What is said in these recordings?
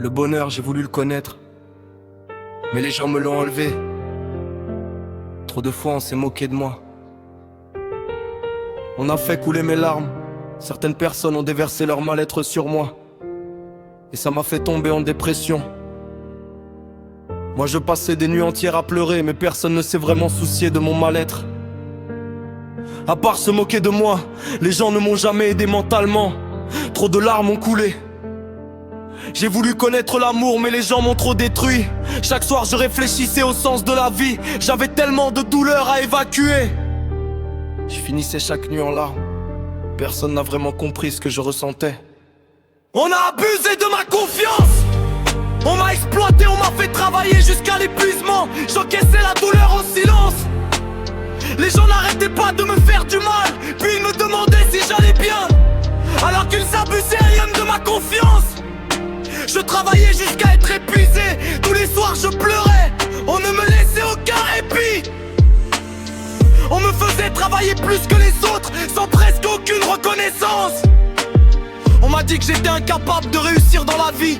Le bonheur, j'ai voulu le connaître, mais les gens me l'ont enlevé. Trop de fois on s'est moqué de moi. On a fait couler mes larmes. Certaines personnes ont déversé leur mal-être sur moi. Et ça m'a fait tomber en dépression. Moi je passais des nuits entières à pleurer, mais personne ne s'est vraiment soucié de mon mal-être. À part se moquer de moi, les gens ne m'ont jamais aidé mentalement. Trop de larmes ont coulé. J'ai voulu connaître l'amour, mais les gens m'ont trop détruit. Chaque soir je réfléchissais au sens de la vie. J'avais tellement de douleurs à évacuer. Je finissais chaque nuit en larmes. Personne n'a vraiment compris ce que je ressentais. On a abusé de ma confiance. On m'a exploité, on m'a fait travailler jusqu'à l'épuisement. J'encaissais la douleur en silence. Les gens n'arrêtaient pas de me faire du mal, puis ils me demandaient si j'allais bien, alors qu'ils abusaient rien de ma confiance. Je travaillais jusqu'à être épuisé. Tous les soirs je pleurais. On ne me laissait aucun répit. On me faisait travailler plus que les autres, sans presque aucune reconnaissance. On m'a dit que j'étais incapable de réussir dans la vie.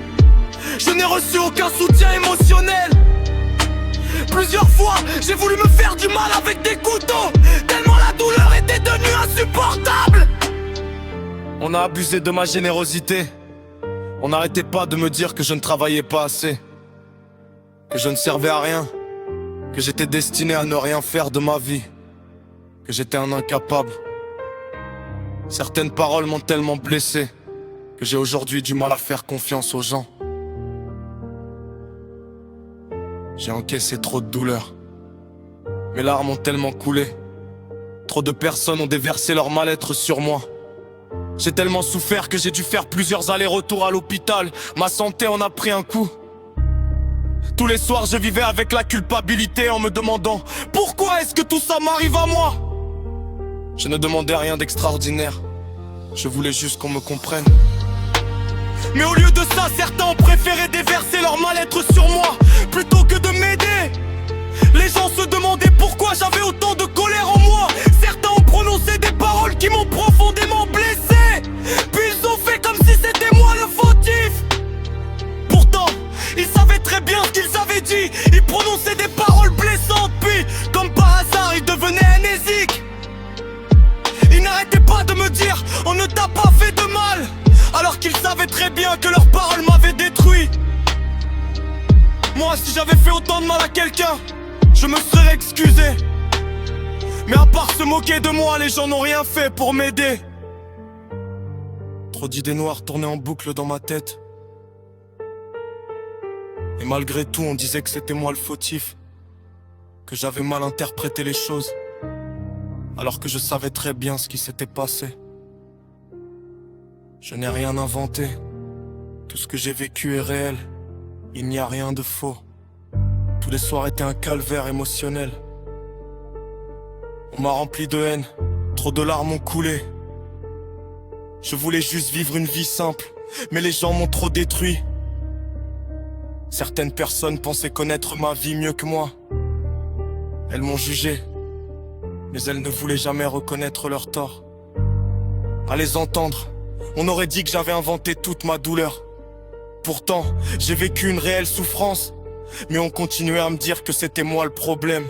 Je n'ai reçu aucun soutien émotionnel. Plusieurs fois j'ai voulu me faire du mal avec des couteaux, tellement la douleur était devenue insupportable. On a abusé de ma générosité. On n'arrêtait pas de me dire que je ne travaillais pas assez, que je ne servais à rien, que j'étais destiné à ne rien faire de ma vie, que j'étais un incapable. Certaines paroles m'ont tellement blessé que j'ai aujourd'hui du mal à faire confiance aux gens. J'ai encaissé trop de douleurs. Mes larmes ont tellement coulé. Trop de personnes ont déversé leur mal-être sur moi. J'ai tellement souffert que j'ai dû faire plusieurs allers-retours à l'hôpital. Ma santé en a pris un coup. Tous les soirs je vivais avec la culpabilité en me demandant pourquoi est-ce que tout ça m'arrive à moi. Je ne demandais rien d'extraordinaire. Je voulais juste qu'on me comprenne. Mais au lieu de ça, certains ont préféré déverser leur mal-être sur moi plutôt que de m'aider. Les gens se demandaient pourquoi j'avais autant de colère en moi. Certains ont prononcé des paroles qui m'ont profondément blessé, puis ils ont fait comme si c'était moi le fautif. Pourtant, ils savaient très bien ce qu'ils avaient dit. Ils prononçaient des paroles blessantes, puis, comme par hasard, ils devenaient amnésiques. Ils n'arrêtaient pas de me dire « On ne t'a pas fait de mal », alors qu'ils savaient très bien que leurs paroles m'avaient détruit. Moi, si j'avais fait autant de mal à quelqu'un, je me serais excusé. Mais à part se moquer de moi, les gens n'ont rien fait pour m'aider. Trop d'idées noires tournaient en boucle dans ma tête. Et malgré tout, on disait que c'était moi le fautif, que j'avais mal interprété les choses, alors que je savais très bien ce qui s'était passé. Je n'ai rien inventé. Tout ce que j'ai vécu est réel. Il n'y a rien de faux. Tous les soirs étaient un calvaire émotionnel. On m'a rempli de haine. Trop de larmes ont coulé. Je voulais juste vivre une vie simple, mais les gens m'ont trop détruit. Certaines personnes pensaient connaître ma vie mieux que moi. Elles m'ont jugé, mais elles ne voulaient jamais reconnaître leur tort. À les entendre, on aurait dit que j'avais inventé toute ma douleur. Pourtant, j'ai vécu une réelle souffrance, mais on continuait à me dire que c'était moi le problème.